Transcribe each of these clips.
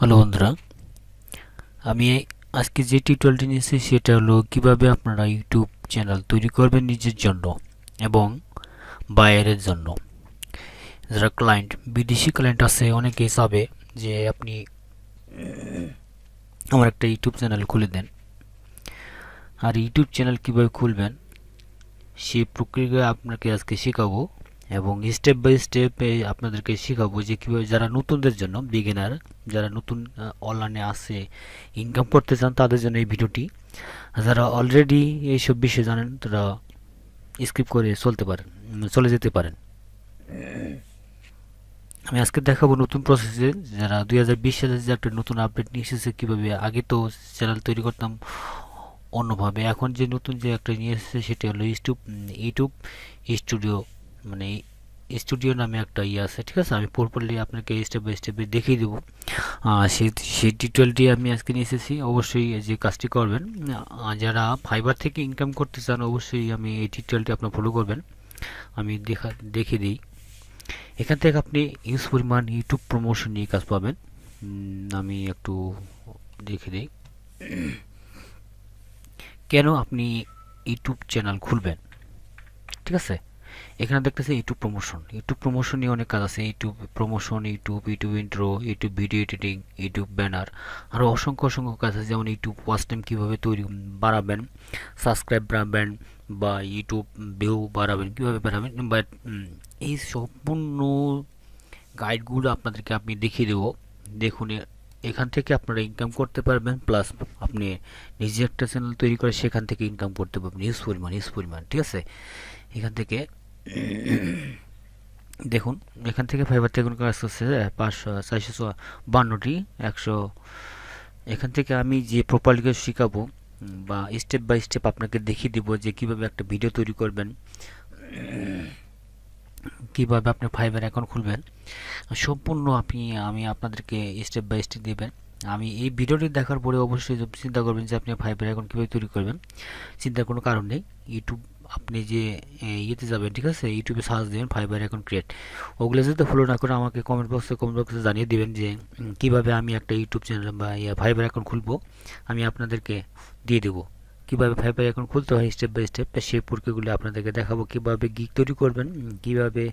Hello বন্ধুরা, আমি আজকে যে টিউটোরিয়ালটি নিয়েছি সেটা হলো কিভাবে আপনারা ইউটিউব চ্যানেল তৈরি করবেন নিজের জন্য এবং বাইরের জন্য। যারা ক্লায়েন্ট, বিদেশি ক্লায়েন্ট আছে, অনেকেই চাবে যে আপনি আমার একটা ইউটিউব চ্যানেল খুলে দেন। আর ইউটিউব চ্যানেল কিভাবে খুলবেন সেই প্রক্রিয়া আপনাকে আজকে শেখাবো এবং স্টেপ বাই স্টেপ আপনাদেরকে শেখাবো যে কীভাবে, যারা নতুনদের জন্য, বিগিনার, যারা নতুন অনলাইনে আছে, ইনকাম করতে চান তাদের জন্য এই ভিডিওটি। যারা অলরেডি এইসব বিষয়ে জানেন তারা স্কিপ করে চলে যেতে পারেন। আমি আজকে দেখাবো নতুন প্রসেসে, যারা 2020 সালে যে একটা নতুন আপডেট নিয়ে এসেছে, কীভাবে আগে তো চ্যানেল তৈরি করতাম অন্যভাবে, এখন যে নতুন যে একটা নিয়ে এসেছে সেটা হলো ইউটিউব স্টুডিও, মানে স্টুডিও নামে একটা ইয়ে আছে। ঠিক আছে, আমি পরপরলি আপনাকে স্টেপ বাই স্টেপে দেখিয়ে দেবো। সেই টিউটোরিয়ালটি আমি আজকে নিয়ে এসেছি। অবশ্যই যে কাজটি করবেন, যারা ফাইবার থেকে ইনকাম করতে চান, অবশ্যই আমি এই টিউটোরিয়ালটি আপনার ফলো করবেন। আমি দেখিয়ে দিই। এখান থেকে আপনি ইউজ পরিমাণ ইউটিউব প্রমোশন নিয়ে কাজ পাবেন। আমি একটু দেখে দিই কেন আপনি ইউটিউব চ্যানেল খুলবেন। ঠিক আছে, এখানে দেখতেছে ইউটিউব প্রমোশন নিয়ে অনেক কাজ আছে। YouTube promotion, YouTube intro, YouTube video editing, YouTube banner, আরও অসংখ্য অসংখ্য কাজ আছে। যেমন ইউটিউব ওয়াচ টাইম কীভাবে বাড়াবেন, সাবস্ক্রাইব বাড়াবেন, বা ইউটিউব ভিউ বাড়াবেন, কীভাবে বাড়াবেন, বা এই সম্পূর্ণ গাইডগুলো আপনাদেরকে আমি দেখিয়ে দেবো। দেখুন, এখান থেকে আপনারা ইনকাম করতে পারবেন, প্লাস আপনি নিজে একটা চ্যানেল তৈরি করে সেখান থেকে ইনকাম করতে পারবেন হিউজ পরিমাণ। ঠিক আছে, এখান থেকে দেখুন, এখান থেকে ফাইবার থেকে কাজ করছে 452টি 100। এখান থেকে আমি যে প্রপারলি শেখাবো বা স্টেপ বাই স্টেপ আপনাকে দেখিয়ে দিব যে কিভাবে একটা ভিডিও তৈরি করবেন, কিভাবে আপনি ফাইবার অ্যাকাউন্ট খুলবেন, সম্পূর্ণ আমি আপনাদেরকে স্টেপ বাই স্টেপ দেবেন। আমি এই ভিডিওটি দেখার পরে অবশ্যই চিন্তা করবেন যে আপনি ফাইবার অ্যাকাউন্ট কীভাবে তৈরি করবেন। চিন্তার কোনো কারণ নেই। ইউটিউব আপনি যে ইয়েতে যাবেন, ঠিক আছে, ইউটিউবে সার্চ দেবেন ফাইবার অ্যাকাউন্ট ক্রিয়েট। ওগুলো যদি ফলো না করে আমাকে কমেন্ট বক্সে জানিয়ে দিবেন যে কিভাবে আমি একটা ইউটিউব চ্যানেল বা ফাইবার অ্যাকাউন্ট খুলবো। আমি আপনাদেরকে দিয়ে দেবো কিভাবে ফাইবার অ্যাকাউন্ট খুলতে হয় স্টেপ বাই স্টেপ। সেই প্রক্রিয়াগুলো আপনাদেরকে দেখাবো। কিভাবে গিগ তৈরি করবেন, কিভাবে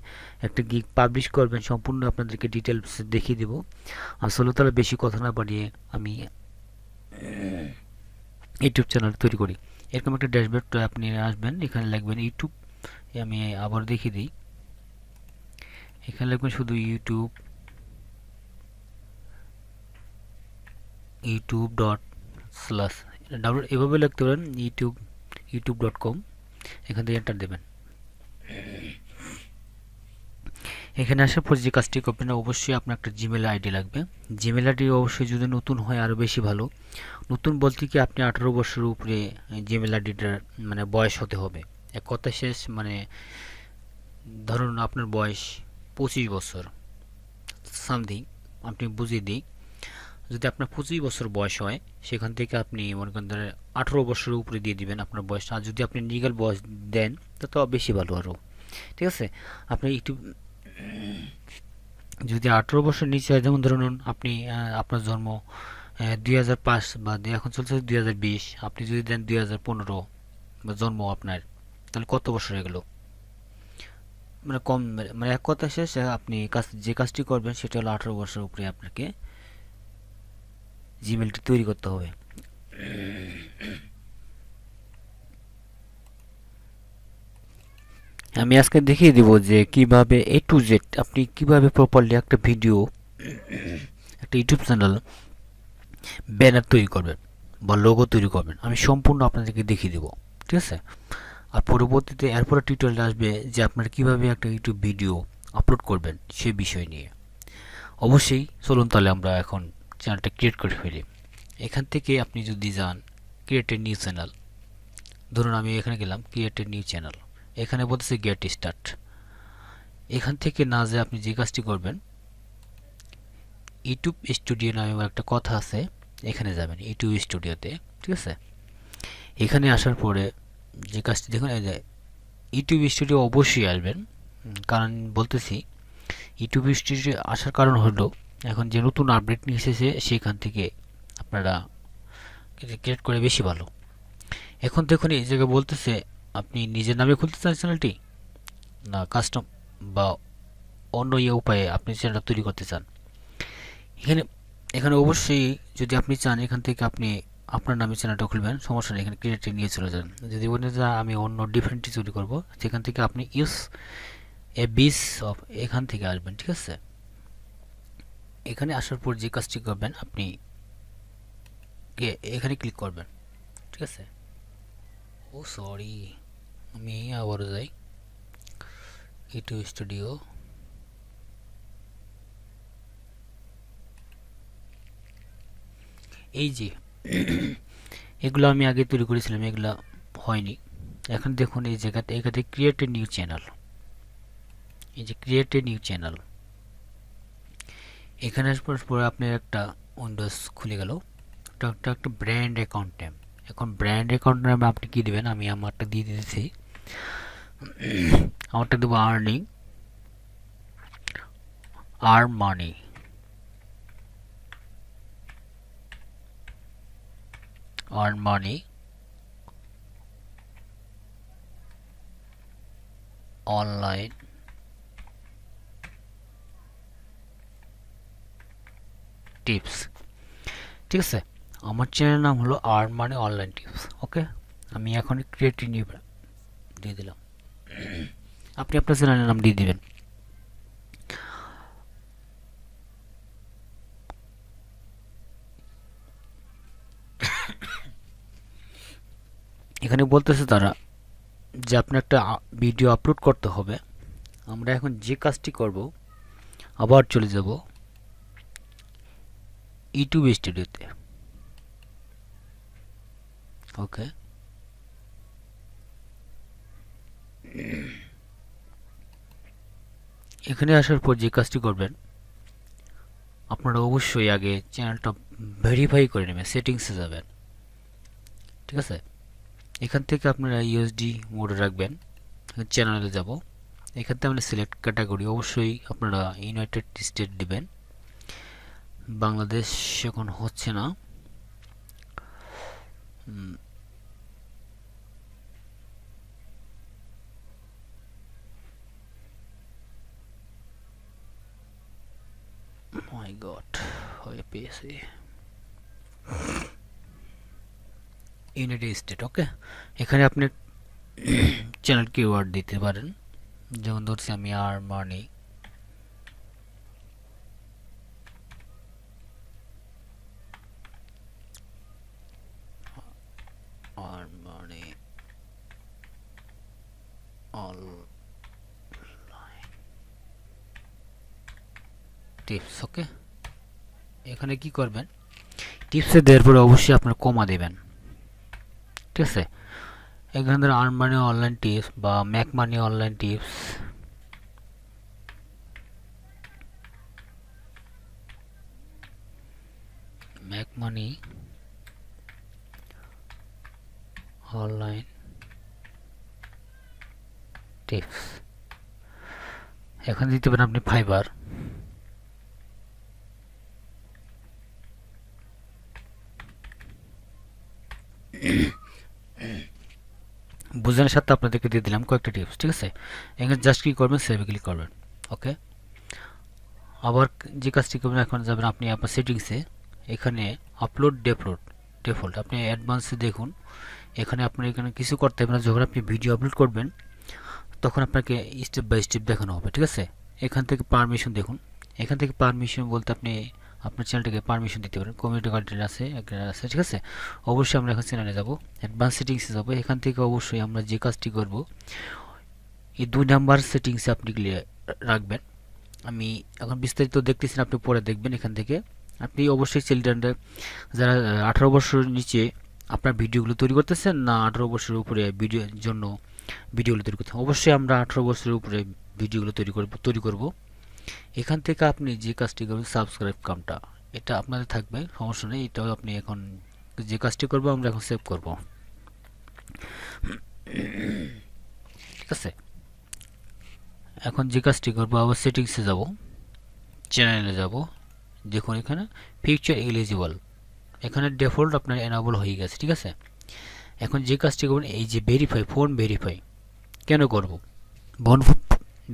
একটা গিগ পাবলিশ করবেন, সম্পূর্ণ আপনাদেরকে ডিটেলস দেখিয়ে দেবো। আসলে তাহলে বেশি কথা না বাড়িয়ে আমি ইউটিউব চ্যানেল তৈরি করি। এরকম একটা ড্যাশবোর্ড আপনি আসবেন, এখানে লিখবেন ইউটিউব। আমি আবার দেখিয়ে দিই। এখানে লিখবেন শুধু ইউটিউব.স্ল্যাশ ডাউনলোড, এভাবে লিখতে পারেন ইউটিউব.com। এখান থেকে এন্টার দেবেন। এখানে আসার পর যে কাজটি করবেন, অবশ্যই আপনার একটা জিমেল আইডি লাগবে। জিমেল আইডি অবশ্যই যদি নতুন হয় আরও বেশি ভালো। নতুন বলতে কি, আপনি 18 বছরের উপরে জিমেল আইডিটার মানে বয়স হতে হবে। এক কথা শেষ, মানে ধরুন আপনার বয়স 25 বছর সামথিং, আপনি বুঝিয়ে দিই। যদি আপনার 25 বছর বয়স হয়, সেখান থেকে আপনি মনে করেন 18 বছরের উপরে দিয়ে দিবেন আপনার বয়সটা। আর যদি আপনি লিগ্যাল বয়স দেন তো বেশি ভালো আরও। ঠিক আছে, আপনি একটু যদি 18 বছর নিচে হয়, যেমন ধরুন আপনি আপনার জন্ম 2005 বা এখন চলছে 2020, আপনি যদি দেন 2015 বা জন্ম আপনার, তাহলে কত বছর হয়ে গেল, মানে কম, মানে এক কথা শেষ। আপনি যে কাজটি করবেন সেটা হলো 18 বছর উপরে আপনাকে জিমেলটি তৈরি করতে হবে। আমি আজকে দেখিয়ে দিব যে কিভাবে A to Z আপনি কিভাবে প্রপারলি একটা ভিডিও, একটা ইউটিউব চ্যানেল ব্যানার তৈরি করবেন বা লোগো তৈরি করবেন। আমি সম্পূর্ণ আপনাদেরকে দেখিয়ে দেব। ঠিক আছে, আর পরবর্তীতে এরপরে টিউটোরিয়াল আসবে যে আপনারা কিভাবে একটা ইউটিউব ভিডিও আপলোড করবেন সে বিষয় নিয়ে। অবশ্যই চলুন তাহলে আমরা এখন চ্যানেলটা ক্রিয়েট করে ফেলি। এখান থেকে আপনি যদি যান ক্রিয়েট এ নিউ চ্যানেল, ধরুন আমি এখানে গেলাম ক্রিয়েট এ নিউ চ্যানেল, এখানে বলতেছে গেট স্টার্ট। এখান থেকে না যে আপনি যে কাজটি করবেন, ইউটিউব স্টুডিও নামে একটা কথা আছে, এখানে যাবেন ইউটিউব স্টুডিওতে। ঠিক আছে, এখানে আসার পরে যে কাজটি দেখুন, এই যে ইউটিউব স্টুডিও অবশ্যই আসবেন। কারণ বলতেছি ইউটিউব স্টুডিও আসার কারণ হলো এখন যে নতুন আপডেট নিয়ে এসেছে সেখান থেকে আপনারা ক্রিয়েট করে বেশি ভালো। এখন দেখুন এই জায়গায় বলতেছে আপনি নিজের নামে খুলতে চান চ্যানেলটি, না কাস্টম বা অন্য উপায়ে আপনি চ্যানেলটা তৈরি করতে চান। এখানে এখানে অবশ্যই যদি আপনি চান এখান থেকে আপনি আপনার নামে চ্যানেলটা খুলবেন, সমস্যা নেই, এখানে ক্রিয়েটে নিয়ে চলে যান। যদি বলেন যে আমি অন্য ডিফারেন্টটি তৈরি করব, সেখান থেকে আপনি ইউজ এ বিস অফ এখান থেকে আসবেন, ঠিক আছে। এখানে আসার পর যে কাজটি করবেন আপনি এখানে ক্লিক করবেন, ঠিক আছে। ও সরি, আমি আবারও যাই ইউটিউব স্টুডিও। এই যে এগুলো আমি আগে তৈরি করেছিলাম, এগুলো হয়নি। এখন দেখুন এই জায়গাতে এখানে ক্রিয়েট এ নিউ চ্যানেল, এই যে ক্রিয়েট এ নিউ চ্যানেল, এখানে আসার পরে আপনার একটা উইন্ডোজ খুলে গেল। একটা ব্র্যান্ড অ্যাকাউন্ট নেম। এখন ব্র্যান্ড অ্যাকাউন্ট নামে আপনি কি দিবেন, আমি আমারটা দিয়ে দিতেছি। আমারটা দেবো earning earn money, earn money online tips, ঠিক আছে। আমার চ্যানেলের নাম হলো আর্ন মানি অনলাইন টিপস। ওকে, আমি এখন ক্রিয়েট নিউ দিয়ে দিলাম। আপনি আপনার চ্যানেলের নাম দিয়ে দিবেন। এখানে বলতেছে তারা যে আপনার একটা ভিডিও আপলোড করতে হবে। আমরা এখন যে কাজটি করব, আবার চলে যাব ইউটিউব স্টুডিওতে। ওকে, এখানে আসার পর যে কাজটি করবেন, আপনারা অবশ্যই আগে চ্যানেলটা ভেরিফাই করে নেবেন, সেটিংসে যাবেন, ঠিক আছে। এখান থেকে আপনারা ইউএসডি মোডে রাখবেন। চ্যানেলে যাব, এখান থেকে আমরা সিলেক্ট ক্যাটাগরি, অবশ্যই আপনারা ইউনাইটেড স্টেট দিবেন। বাংলাদেশ এখন হচ্ছে না, মাই গড হয়ে পেয়েছি ইউনাইটেড স্টেট। ওকে, এখানে আপনি চ্যানেল কিওয়ার্ড দিতে পারেন, যেমন ধরছি আমি আর মানি আর মানি অনলাইন টিপস। ওকে, এখানে কি করবেন, টিপসে দেওয়ার পরে অবশ্যই আপনার কমা দেবেন, ঠিক আছে। এখানে ধরো আর্ন মানি অনলাইন টিপস বা ম্যাক মানি অনলাইন টিপস, ম্যাক মানি অনলাইন টিপস। এখানে দিতে পারেন আপনি ফাইবার, বুঝানোর সাথে আপনাদেরকে দিয়ে দিলাম কয়েকটা টিপস, ঠিক আছে। এখানে জাস্ট কি করবেন, সেভে ক্লিক করবেন। ওকে, আবার যে কাজটি করবেন, এখন যাবেন আপনি আপনার সেটিংসে, এখানে আপলোড ডিফল্ট আপনি অ্যাডভান্সে দেখুন। এখানে আপনি এখানে কিছু করতে হবে না, যখন আপনি ভিডিও আপলোড করবেন তখন আপনাকে স্টেপ বাই স্টেপ দেখানো হবে, ঠিক আছে। এখান থেকে পারমিশন দেখুন, এখান থেকে পারমিশন বলতে আপনি আপনার চ্যানেলটাকে পারমিশন দিতে পারেন, কমিউনিটি গাইডলাইন আছে, আছে, ঠিক আছে। অবশ্যই আমরা এখন চ্যানেলে যাব, অ্যাডভান্স সেটিংসে যাব। এখান থেকে অবশ্যই আমরা যে কাজটি করব, এই 2 নাম্বার সেটিংসে আপনি রাখবেন। আমি এখন বিস্তারিত দেখতেছেন, আপনি পরে দেখবেন। এখান থেকে আপনি অবশ্যই চিলড্রেনদের যারা 18 বছরের নিচে আপনার ভিডিওগুলো তৈরি করতেছেন, না 18 বছরের উপরে ভিডিওর জন্য ভিডিওগুলো তৈরি করতে, অবশ্যই আমরা 18 বছরের উপরে ভিডিওগুলো তৈরি করব। এখান থেকে আপনি যে কাজটি করবেন, সাবস্ক্রাইব কামটা এটা আপনাদের থাকবে, সমস্যা নেই। এটাও আপনি এখন যে কাজটি করব আমরা এখন সেভ করব, ঠিক আছে। এখন যে কাজটি করব, আবার সেটিংসে যাব, চ্যানেলে যাব, দেখুন এখানে ফিউচার এলিজিবল, এখানে ডিফল্ট আপনার এনাবল হয়ে গেছে। ঠিক আছে, এখন যে কাজটি করবেন এই যে ভেরিফাই, ফোন ভেরিফাই কেন করব, ফোন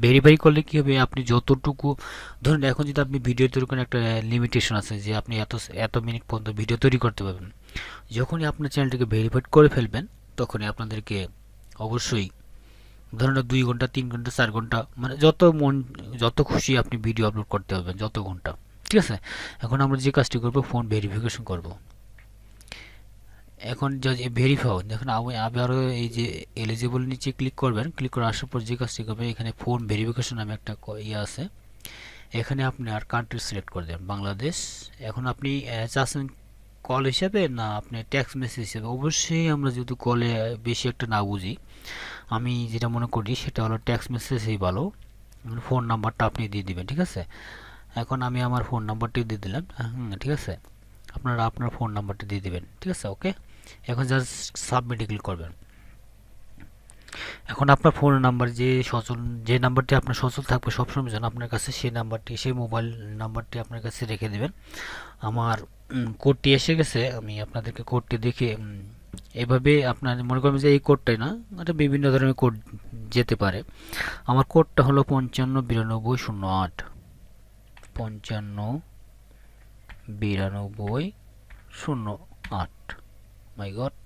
ভেরিফাই করলে কী হবে, আপনি যতটুকু ধরুন এখন যদি আপনি ভিডিও তৈরি করেন একটা লিমিটেশন আছে যে আপনি এত এত মিনিট পর্যন্ত ভিডিও তৈরি করতে পারবেন। যখনই আপনার চ্যানেলটিকে ভেরিফাইড করে ফেলবেন তখনই আপনাদেরকে অবশ্যই ধরুন 2 ঘন্টা 3 ঘন্টা 4 ঘন্টা মানে যত খুশি আপনি ভিডিও আপলোড করতে পারবেন, যত ঘন্টা। ঠিক আছে, এখন আমরা যে কাজটি করব ফোন ভেরিফিকেশন করব। এখন যদি ভেরিফাই দেখুন আবারও এই যে এলিজিবল নিচে ক্লিক করবেন, ক্লিক করে আসার পর যে কাজটি করবেন এখানে ফোন ভেরিফিকেশন নামে একটা ইয়ে আছে, এখানে আপনি আর কান্ট্রি সিলেক্ট করে দেন বাংলাদেশ। এখন আপনি চাচ্ছেন কল হিসাবে না আপনি টেক্সট মেসেজ হিসাবে, অবশ্যই আমরা যদি কলে বেশি একটা না বুঝি, আমি যেটা মনে করি সেটা হলো টেক্সট মেসেজই ভালো। ফোন নাম্বারটা আপনি দিয়ে দিবেন। ঠিক আছে, এখন আমি আমার ফোন নাম্বারটি দিয়ে দিলাম। ঠিক আছে, আপনারা আপনার ফোন নাম্বারটা দিয়ে দিবেন। ঠিক আছে, ওকে। এখন জাস্ট সাবমিটে ক্লিক করবেন। এখন আপনার ফোন নাম্বার যে নাম্বারটি আপনার সচল থাকবে সবসময় যেন আপনার কাছে সেই নাম্বারটি, সেই মোবাইল নাম্বারটি আপনার কাছে রেখে দেবেন। আমার কোডটি এসে গেছে, আমি আপনাদেরকে কোডটি দেখে এভাবে আপনার মনে করবেন যে এই কোডটাই না, এটা বিভিন্ন ধরনের কোড যেতে পারে। আমার কোডটা হলো 559208, 559208। মাই গড,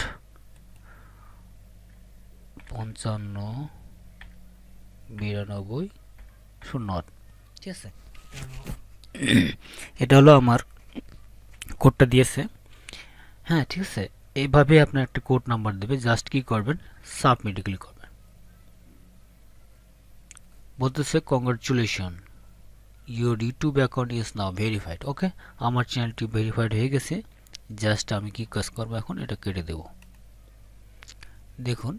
559208। ঠিক আছে, এটা হলো আমার কোডটা দিয়েছে। হ্যাঁ, ঠিক আছে, এইভাবে আপনার একটা কোড নাম্বার দেবে, জাস্ট কি করবেন সাবমিটে ক্লিক করবেন। বলতেছে congratulation, your YouTube account is now verified. Okay, আমার চ্যানেলটি ভেরিফাইড হয়ে গেছে। জাস্ট আমি কি কাজ করবো, এখন এটা কেটে দেব। দেখুন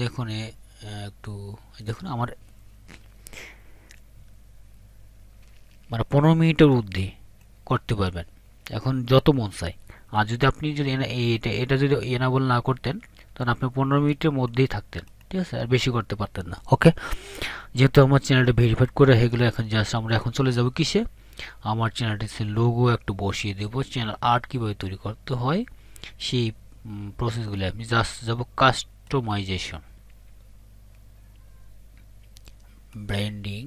দেখুন একটু দেখুন আমার মানে 15 মিনিটের ঊর্ধ্বে করতে পারবেন এখন যত মন চায়। আর যদি আপনি যদি এটা যদি এনাবল না করতেন তখন আপনি 15 মিনিটের মধ্যেই থাকতেন। ঠিক আছে, আর বেশি করতে পারতেন না। ওকে, যেহেতু আমার চ্যানেলটা ভেরিফাইড করে হয়ে গেলো, এখন জাস্ট আমরা এখন চলে যাব কিসে, আমার চ্যানেলটিতে লোগো একটু বসিয়ে দেব, চ্যানেল আর্ট কীভাবে তৈরি করতে হয় সেই প্রসেসগুলো আমি জাস্ট যাব কাস্টমাইজেশন, ব্র্যান্ডিং,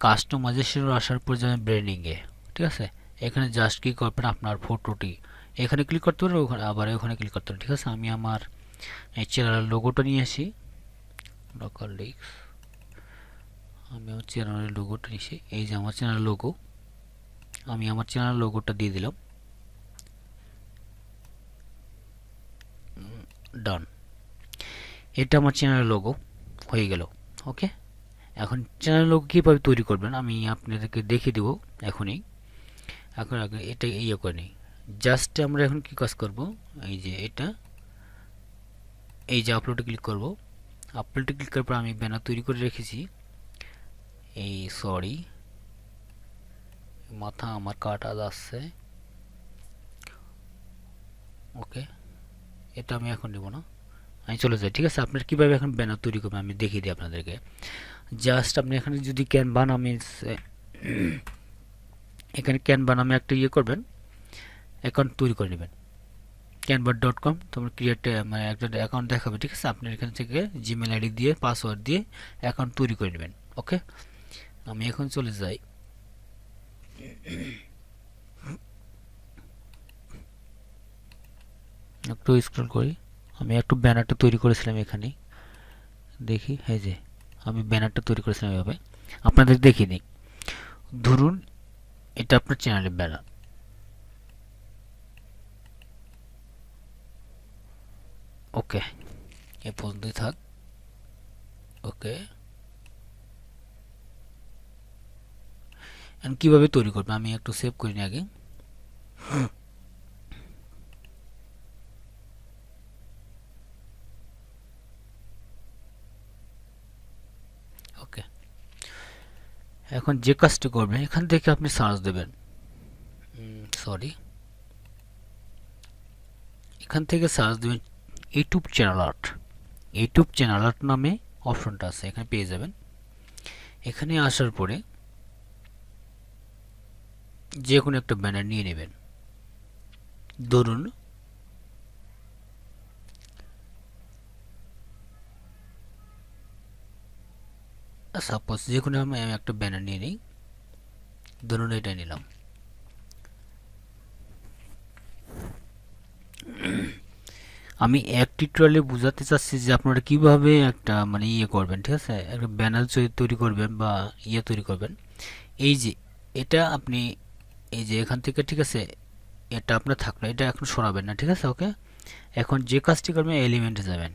কাস্টমাইজেশন আসার পর যাবেন ব্র্যান্ডিংয়ে। ঠিক আছে, এখানে জাস্ট কি করবেন আপনার ফটোটি এখানে ক্লিক করতে পারবেন, ওখানে আবার ওখানে ক্লিক করতে পারবেন। ঠিক আছে, আমি আমার চ্যানেলের লোগোটা নিয়ে আসি, লোকাল লিক্স, আমি আমার চ্যানেলের লোগোটা নিয়েছি, এই যে আমার চ্যানেলের লোগো, আমি আমার চ্যানেলের লোগোটা দিয়ে দিলাম। ডান, এটা আমার চ্যানেলের লোগো হয়ে গেল। ওকে, এখন চ্যানেল লোগো কীভাবে তৈরি করবেন আমি আপনাদেরকে দেখিয়ে দেবো এখনই। এখন এটা ইয়ে করে নিই, জাস্ট আমরা এখন কি কাজ করব, এই যে এটা, এই যে আপলোডে ক্লিক করব। আপলোডে ক্লিক করার পর আমি ব্যানার তৈরি করে রেখেছি, এই সরি মাথা আমার কাটা যাচ্ছে। ওকে, এটা আমি এখন নেব না, আমি চলে যাই। ঠিক আছে, আপনার কীভাবে এখন ব্যানার তৈরি করবেন আমি দেখিয়ে দিই আপনাদেরকে। জাস্ট আপনি এখানে যদি ক্যানভা নামে এখানে ক্যানভা নামে একটা ইয়ে করবেন, অ্যাকাউন্ট তৈরি করে নেবেন canva.com, তোমার ক্রিয়েট মানে একটা অ্যাকাউন্ট দেখাবে। ঠিক আছে, আপনি এখান থেকে জিমেল আইডি দিয়ে পাসওয়ার্ড দিয়ে অ্যাকাউন্ট তৈরি করে নেবেন। ওকে, আমি এখন চলে যাই, একটু স্ক্রল করি, আমি একটু ব্যানারটা তৈরি করেছিলাম এখানে দেখি, এই যে আমি ব্যানারটা তৈরি করেছিলাম এভাবে, আপনাদের দেখিয়ে দিই। ধরুন এটা আপনার চ্যানেলের ব্যানার। ওকে, এ পর্যন্তই থাক। ওকে, এখন কীভাবে তৈরি করবে আমি একটু সেভ করি আগে। ওকে, এখন যে কাজটি করবেন এখান থেকে আপনি সার্চ দেবেন, সরি এখান থেকে সার্চ দেবেন YouTube channel art. YouTube channel art নামে অপশনটা আছে, এখানে পেয়ে যাবেন। এখানে আসার পরে যে কোনো একটা ব্যানার নিয়ে নেবেন। ধরুন সাপোজ যে কোনো আমি একটা ব্যানার নিয়ে নিই, ধরুন এটা নিলাম। আমি এক টিউটোরিয়ালে বোঝাতে চাচ্ছি যে আপনারা কিভাবে একটা মানে ইয়ে করবেন, ঠিক আছে, একটা ব্যানার তৈরি করবেন বা ইয়ে তৈরি করবেন। এই যে এটা আপনি এই যে এখান থেকে, ঠিক আছে, এটা আপনার থাকলো, এটা এখন সরাবেন না, ঠিক আছে। ওকে, এখন যে কাজটি করবেন এলিমেন্টে যাবেন।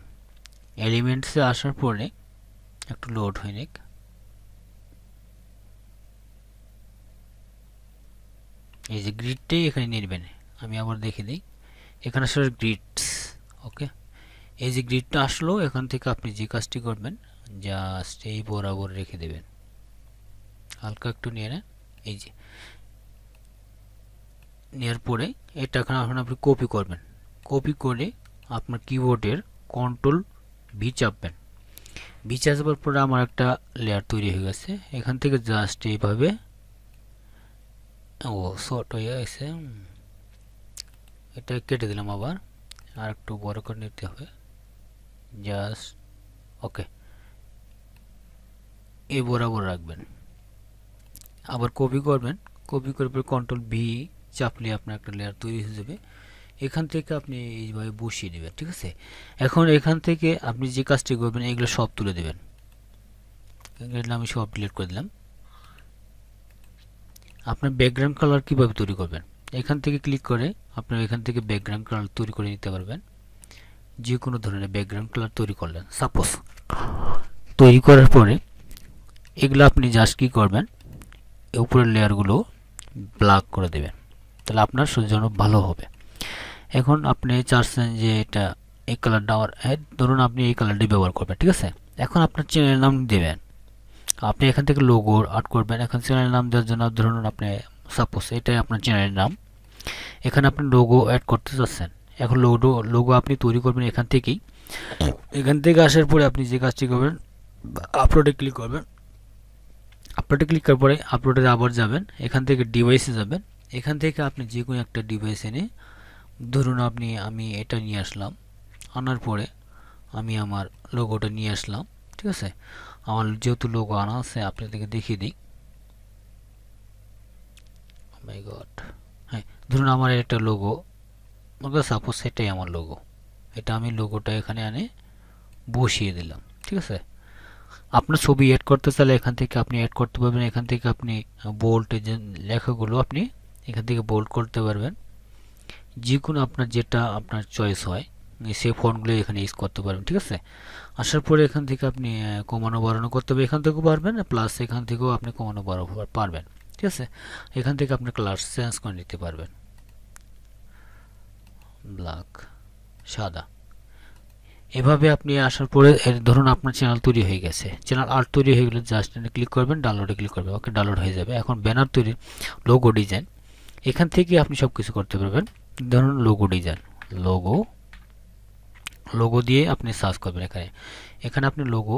এলিমেন্টসে আসার পরে একটু লোড হয়ে নিক। এই যে গ্রিডটাই এখানে নেবেন। আমি আবার দেখে দিই, এখানে আসলে গ্রিডস। ওকে, এই যে গ্রিডটা আসলো, এখান থেকে আপনি যে কাজটি করবেন জাস্ট এই বরাবর রেখে দেবেন, হালকা একটু নিয়ে নেন। এই যে নেওয়ার পরে এটা এখন আপনি কপি করবেন। কপি করে আপনার কিবোর্ডের কন্ট্রোল ভি চাপবেন। ভি চাপার পরে আমার একটা লেয়ার তৈরি হয়ে গেছে। এখান থেকে জাস্ট এইভাবে, ও শর্ট হয়ে গেছে, এটা কেটে দিলাম, আবার আর একটু বড় করে নিতে হবে জাস্ট। ওকে, এই বরাবর রাখবেন, আবার কপি করবেন। কপি করার পর কন্ট্রোল ভি চাপলে আপনার একটা লেয়ার তৈরি হয়ে যাবে। এখান থেকে আপনি এইভাবে বসিয়ে দেবেন, ঠিক আছে। এখন এখান থেকে আপনি যে কাজটি করবেন এগুলো সব তুলে দেবেন। এগুলো আমি সব ডিলিট করে দিলাম। আপনার ব্যাকগ্রাউন্ড কালার কীভাবে তৈরি করবেন, এখান থেকে ক্লিক করে আপনার এখান থেকে ব্যাকগ্রাউন্ড কালার তৈরি করে নিতে পারবেন। যে কোনো ধরনের ব্যাকগ্রাউন্ড কালার তৈরি করলেন সাপোজ। তৈরি করার পরে এগুলো আপনি জাস্ট কী করবেন, উপরের লেয়ারগুলো ব্ল্যাক করে দেবেন, তাহলে আপনার জন্য ভালো হবে। এখন আপনি চাচ্ছেন যে এটা এই কালারটা আমার, ধরুন আপনি এই কালারটি ব্যবহার করবেন, ঠিক আছে। এখন আপনার চ্যানেলের নাম দেবেন। আপনি এখান থেকে লোগো আর্ট করবেন। এখন চ্যানেলের নাম দেওয়ার জন্য ধরুন আপনি সাপোজ এটাই আপনার চ্যানেলের নাম। এখানে আপনি লোগো অ্যাড করতে চাচ্ছেন। এখন লোগো আপনি তৈরি করবেন এখান থেকেই। এখান থেকে আসার পরে আপনি যে কাজটি করবেন, আপলোডে ক্লিক করবেন। আপলোডে ক্লিক করার পরে আপলোডে আবার যাবেন, এখান থেকে ডিভাইসে যাবেন। এখান থেকে আপনি যে কোনো একটা ডিভাইস এনে, ধরুন আমি এটা নিয়ে আসলাম। আনার পরে আমি আমার লোগোটা নিয়ে আসলাম, ঠিক আছে। আমার যেহেতু লোগো আনা আছে আপনাদেরকে দেখিয়ে দিই। মাই গড, হ্যাঁ, ধরুন আমার একটা লোগো, সাপোজ সেটাই আমার লোগো। এটা আমি লোগোটা এখানে আনে বসিয়ে দিলাম, ঠিক আছে। আপনার ছবি অ্যাড করতে চাইলে এখান থেকে আপনি অ্যাড করতে পারবেন। এখান থেকে আপনি বোল্ড যে লেখাগুলো আপনি এখান থেকে বোল্ড করতে পারবেন। যে কোনো আপনার যেটা আপনার চয়েস হয় সেই ফন্টগুলো এখানে ইউজ করতে পারবেন, ঠিক আছে। আসার পরে এখান থেকে আপনি কমানো বাড়ানো করতে হবে, এখান থেকেও পারবেন, প্লাস এখান থেকেও আপনি কমানো বাড়ানো পারবেন, ঠিক আছে। এখান থেকে আপনি কালার চেঞ্জ করে নিতে পারবেন, ব্ল্যাক, সাদা। এভাবে আপনি আসার পরে ধরুন আপনার চ্যানেল তৈরি হয়ে গেছে। চ্যানেল আর্ট তৈরি হয়ে গেলে জাস্ট ক্লিক করবেন, ডাউনলোডে ক্লিক করবেন। ওকে, ডাউনলোড হয়ে যাবে। এখন ব্যানার তৈরি, লোগো ডিজাইন, এখান থেকে আপনি সব কিছু করতে পারবেন। ধরুন লোগো ডিজাইন, লোগো দিয়ে আপনি সার্চ করবেন। এখানে আপনি লোগো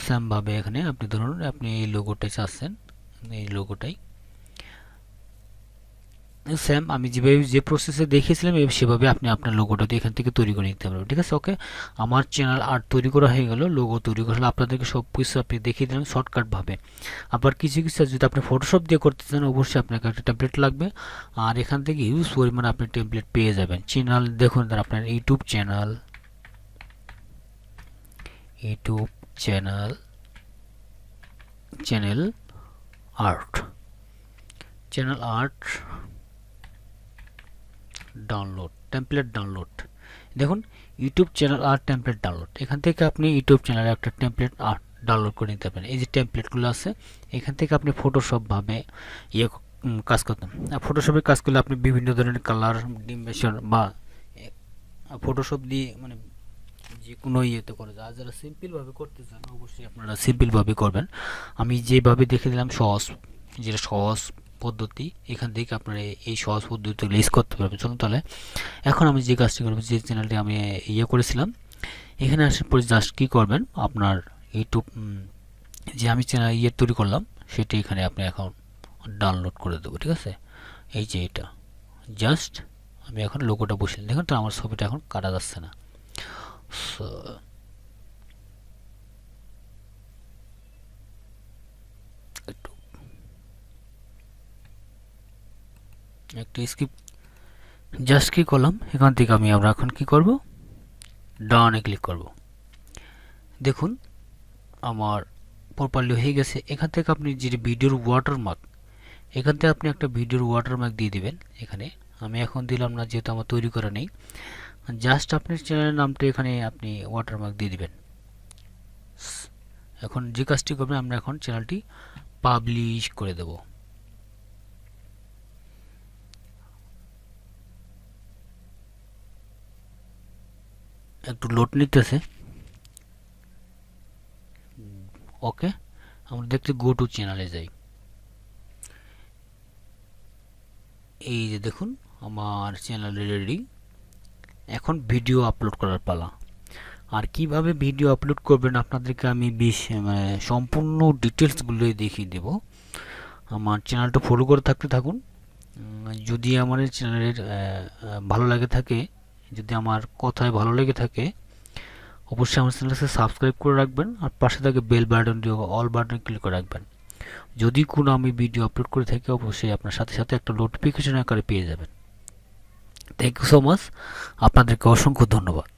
সেমভাবে এখানে আপনি ধরুন আপনি এই লোগোটাই চাচ্ছেন, এই লোগোটাই সেম আমি যেভাবে যে প্রসেসে দেখিয়েছিলাম সেভাবে আপনি আপনার লোগোটা এখান থেকে তৈরি করে নিতে পারবেন, ঠিক আছে। ওকে, আমার চ্যানেল আর্ট তৈরি করা হয়ে গেল, লোগো তৈরি করা হলো। আপনাদেরকে সব কিছু আপনি দেখিয়ে দিলাম শর্টকাটভাবে। আবার কিছু যদি আপনি ফটোশপ দিয়ে করতে চান অবশ্যই আপনাকে একটা টেমপ্লেট লাগবে। আর এখান থেকে হিউজ পরিমাণে আপনি টেমপ্লেট পেয়ে যাবেন। চ্যানেল দেখুন, আপনার YouTube channel channel art download, template download. দেখুন ইউটিউব চ্যানেল আর টেমপ্লেট ডাউনলোড। এখান থেকে আপনি ইউটিউব চ্যানেলের একটা টেমপ্লেট আর্ট ডাউনলোড করে নিতে পারেন। এই যে টেমপ্লেটগুলো আছে এখান থেকে আপনি ফটোশপভাবে কাজ করতেন। ফটোশপের কাজ করলে আপনি বিভিন্ন ধরনের কালার ডিমেশন বা ফটোশপ দিয়ে মানে যে কোনো ইয়েতে করে যায়। যারা সিম্পলভাবে করতে চান অবশ্যই আপনারা সিম্পলভাবে করবেন। আমি যেভাবে দেখে দিলাম যেটা সহজ পদ্ধতি, এখান থেকে আপনারা এই সহজ পদ্ধতিগুলো ইউজ করতে পারবেন। চলুন তাহলে এখন আমি যে কাজটি করবো, যে চ্যানেলটি আমি করেছিলাম, এখানে আসার পরে জাস্ট কী করবেন, আপনার ইউটিউব যে আমি চ্যানেল তৈরি করলাম সেটি এখানে আপনি এখন ডাউনলোড করে দেবো, ঠিক আছে। এই যে এটা জাস্ট আমি এখন লোগোটা বসিয়ে দেখুন তো আমার ছবিটা এখন কাটা যাচ্ছে না। সো একটু স্কিপ জাস্ট কি করলাম, এখান থেকে আমরা এখন কি করব, ডানে ক্লিক করব। দেখুন আমার প্রপারলি হয়ে গেছে। এখান থেকে আপনি যে ভিডিওর ওয়াটারমার্ক, এখান থেকে আপনি একটা ভিডিওর ওয়াটারমার্ক দিয়ে দিবেন। এখানে আমি এখন দিলাম না, যেহেতু আমার তৈরি করা নেই। জাস্ট আপনার চ্যানেলের নামটা এখানে আপনি ওয়াটারমার্ক দিয়ে দিবেন। এখন যে কাজটি করবেন, আমরা এখন চ্যানেলটি পাবলিশ করে দেব। একটু লোড নিতেছে। ওকে, আমরা দেখতে গো টু চ্যানেলে যাই। এই যে দেখুন আমার চ্যানেল রেডি। এখন ভিডিও আপলোড করার পালা। আর কিভাবে ভিডিও আপলোড করবেন আপনাদেরকে আমি সম্পূর্ণ ডিটেলসগুলো দেখিয়ে দেব। আমার চ্যানেলটা ফলো করে থাকুন। যদি আমার চ্যানেলের ভালো লাগে থাকে, যদি আমার কথায় ভালো লেগে থাকে, অবশ্যই আমার চ্যানেলকে সাবস্ক্রাইব করে রাখবেন। আর পাশে থাকে বেল বাটন দিয়ে অল বাটনে ক্লিক করে রাখবেন। যদি কোনো আমি ভিডিও আপলোড করে থাকি, অবশ্যই আপনার সাথে সাথে একটা নোটিফিকেশন আকারে পেয়ে যাবেন। থ্যাংক ইউ সো মাচ, আপনাদেরকে অসংখ্য ধন্যবাদ।